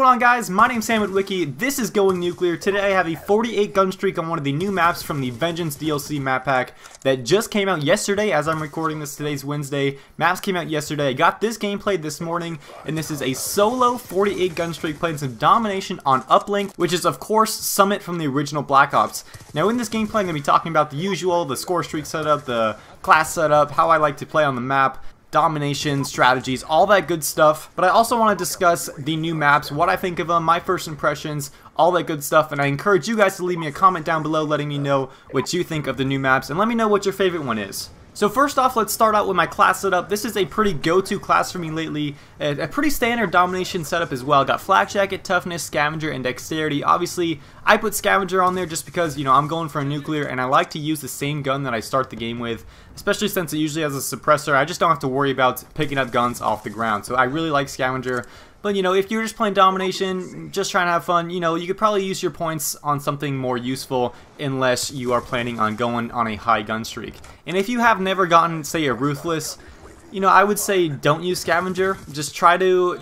going on, guys? My name's Sam with Wiki. This is Going Nuclear. Today I have a 48 gun streak on one of the new maps from the Vengeance DLC map pack that just came out yesterday. As I'm recording this, today's Wednesday. Maps came out yesterday. I got this gameplay this morning, and this is a solo 48 gun streak playing some domination on Uplink, which is of course Summit from the original Black Ops. Now in this gameplay I'm going to be talking about the usual, the score streak setup, the class setup, how I like to play on the map, domination, strategies, all that good stuff. But I also want to discuss the new maps, what I think of them, my first impressions, all that good stuff. And I encourage you guys to leave me a comment down below letting me know what you think of the new maps, and let me know what your favorite one is. So first off, let's start out with my class setup. This is a pretty go-to class for me lately. A pretty standard domination setup as well. Got flak jacket, toughness, scavenger, and dexterity. Obviously, I put scavenger on there just because, you know, I'm going for a nuclear and I like to use the same gun that I start the game with, especially since it usually has a suppressor. I just don't have to worry about picking up guns off the ground. So I really like scavenger. But, you know, if you're just playing domination, just trying to have fun, you know, you could probably use your points on something more useful unless you are planning on going on a high gun streak. And if you have never gotten, say, a ruthless, you know, I would say don't use scavenger. Just try to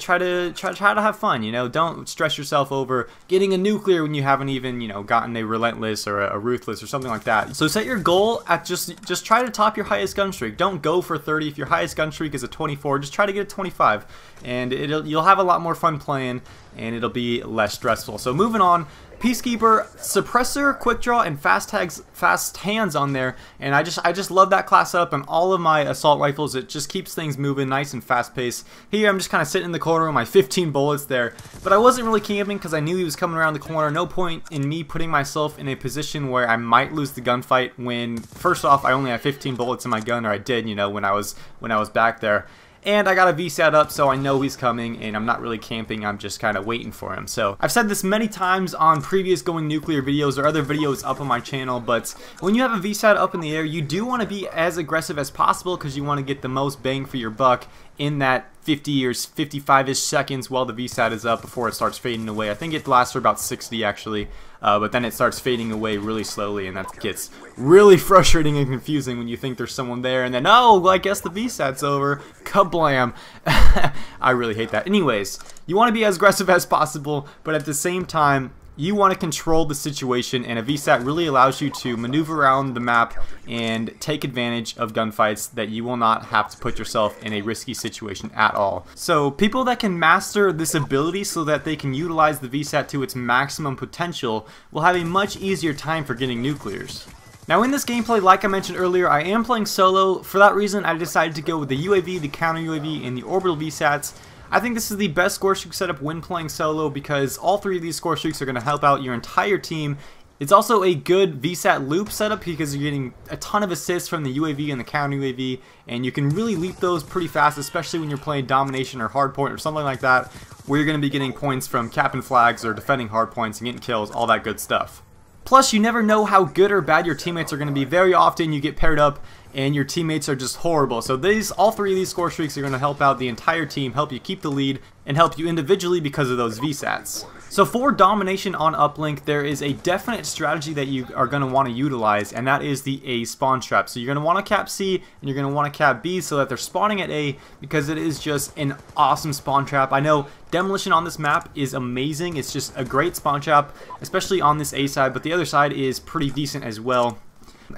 have fun. You know, don't stress yourself over getting a nuclear when you haven't even, you know, gotten a relentless or a ruthless or something like that. So set your goal at just try to top your highest gun streak. Don't go for 30. If your highest gun streak is a 24, just try to get a 25, and you'll have a lot more fun playing, and it'll be less stressful. So moving on. Peacekeeper, suppressor, quick draw, and fast hands on there, and I just love that class setup. And all of my assault rifles, it just keeps things moving nice and fast paced. Here I'm just kind of sitting in the corner with my 15 bullets there, but I wasn't really camping because I knew he was coming around the corner. No point in me putting myself in a position where I might lose the gunfight when, first off, I only have 15 bullets in my gun, or I did, you know, when I was back there. And I got a VSAT up, so I know he's coming, and I'm not really camping, I'm just kind of waiting for him. So I've said this many times on previous Going Nuclear videos or other videos up on my channel, but when you have a VSAT up in the air, you do want to be as aggressive as possible because you want to get the most bang for your buck in that 50 or 55-ish seconds while the VSAT is up before it starts fading away. I think it lasts for about 60 actually, but then it starts fading away really slowly, and that gets really frustrating and confusing when you think there's someone there and then, oh, well, I guess the VSAT's over. Kablam. I really hate that. Anyways, you want to be as aggressive as possible, but at the same time, you want to control the situation, and a VSAT really allows you to maneuver around the map and take advantage of gunfights that you will not have to put yourself in a risky situation at all. So people that can master this ability so that they can utilize the VSAT to its maximum potential will have a much easier time for getting nuclears. Now in this gameplay, like I mentioned earlier, I am playing solo. For that reason, I decided to go with the UAV, the counter UAV, and the orbital VSATs. I think this is the best score streak setup when playing solo because all three of these score streaks are going to help out your entire team. It's also a good VSAT loop setup because you're getting a ton of assists from the UAV and the counter UAV, and you can really leap those pretty fast, especially when you're playing domination or hardpoint or something like that, where you're going to be getting points from capping flags or defending hardpoints and getting kills, all that good stuff. Plus, you never know how good or bad your teammates are going to be. Very often you get paired up and your teammates are just horrible. So all three of these score streaks are going to help out the entire team, help you keep the lead, and help you individually because of those VSATs. So for domination on Uplink, there is a definite strategy that you are going to want to utilize, and that is the A spawn trap. So you're going to want to cap C, and you're going to want to cap B so that they're spawning at A, because it is just an awesome spawn trap. I know demolition on this map is amazing. It's just a great spawn trap, especially on this A side, but the other side is pretty decent as well.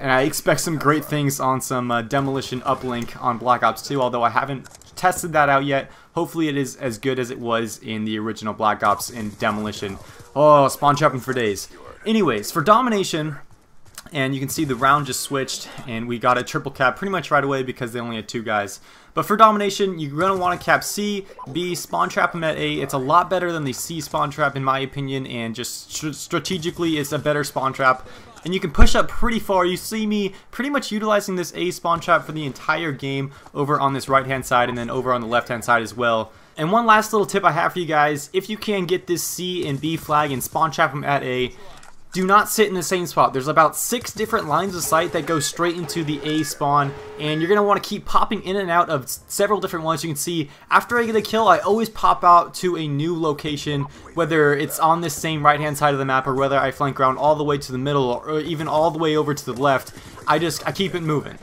And I expect some great things on some demolition uplink on Black Ops 2, although I haven't tested that out yet. Hopefully it is as good as it was in the original Black Ops in demolition. Oh, spawn trapping for days. Anyways, for domination, and you can see the round just switched, and we got a triple cap pretty much right away because they only had two guys. But for domination, you're going to want to cap C, B, spawn trap them at A. It's a lot better than the C spawn trap in my opinion, and just strategically it's a better spawn trap. And you can push up pretty far. You see me pretty much utilizing this A spawn trap for the entire game over on this right hand side and then over on the left hand side as well. And one last little tip I have for you guys, if you can get this C and B flag and spawn trap them at A, do not sit in the same spot. There's about 6 different lines of sight that go straight into the A spawn, and you're going to want to keep popping in and out of several different ones. You can see after I get a kill, I always pop out to a new location, whether it's on this same right hand side of the map or whether I flank around all the way to the middle or even all the way over to the left. I keep it moving.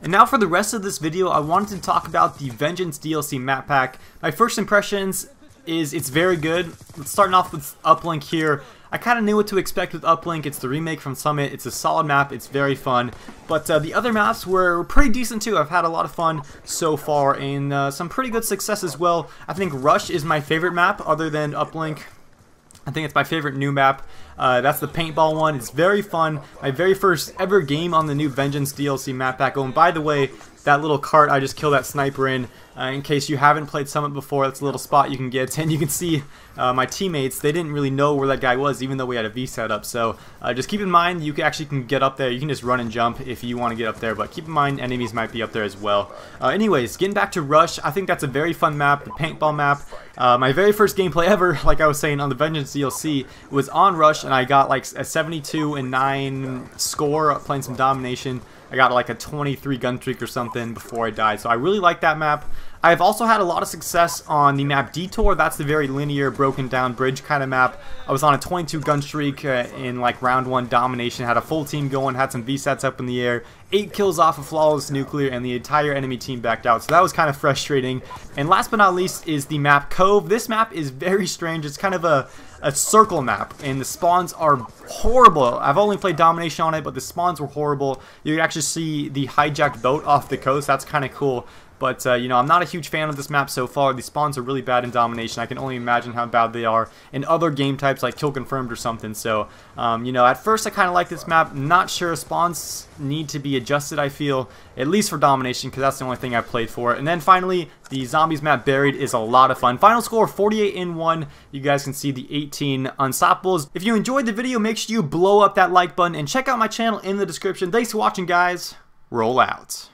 And now for the rest of this video, I wanted to talk about the Vengeance DLC map pack. My first impressions, is it's very good. Starting off with Uplink here. I kind of knew what to expect with Uplink. It's the remake from Summit. It's a solid map. It's very fun. But the other maps were pretty decent too. I've had a lot of fun so far and some pretty good success as well. I think Rush is my favorite map other than Uplink. I think it's my favorite new map. That's the paintball one. It's very fun. My very first ever game on the new Vengeance DLC map pack. Oh, and by the way, that little cart I just killed that sniper in case you haven't played Summit before, that's a little spot you can get. And you can see my teammates, they didn't really know where that guy was, even though we had a V set up. So just keep in mind, you actually can get up there. You can just run and jump if you want to get up there, but keep in mind, enemies might be up there as well. Anyways, getting back to Rush, I think that's a very fun map, the paintball map. My very first gameplay ever, like I was saying, on the Vengeance DLC was on Rush, and I got like a 72-9 score playing some domination. I got like a 23 Gunstreak or something before I died, so I really like that map. I've also had a lot of success on the map Detour. That's the very linear, broken down bridge kind of map. I was on a 22 Gunstreak in like round 1 domination, had a full team going, had some VSATs up in the air, 8 kills off of flawless nuclear, and the entire enemy team backed out. So that was kind of frustrating. And last but not least is the map Cove. This map is very strange. It's kind of a circle map, and the spawns are horrible. I've only played domination on it, but the spawns were horrible. You can actually see the hijacked boat off the coast. That's kind of cool. But, you know, I'm not a huge fan of this map so far. The spawns are really bad in domination. I can only imagine how bad they are in other game types like Kill Confirmed or something. So, you know, at first I kind of like this map. Not sure. Spawns need to be adjusted, I feel, at least for domination, because that's the only thing I've played for. And then finally, the Zombies map Buried is a lot of fun. Final score 48-1. You guys can see the 18 Unstoppables. If you enjoyed the video, make sure you blow up that like button and check out my channel in the description. Thanks for watching, guys. Roll out.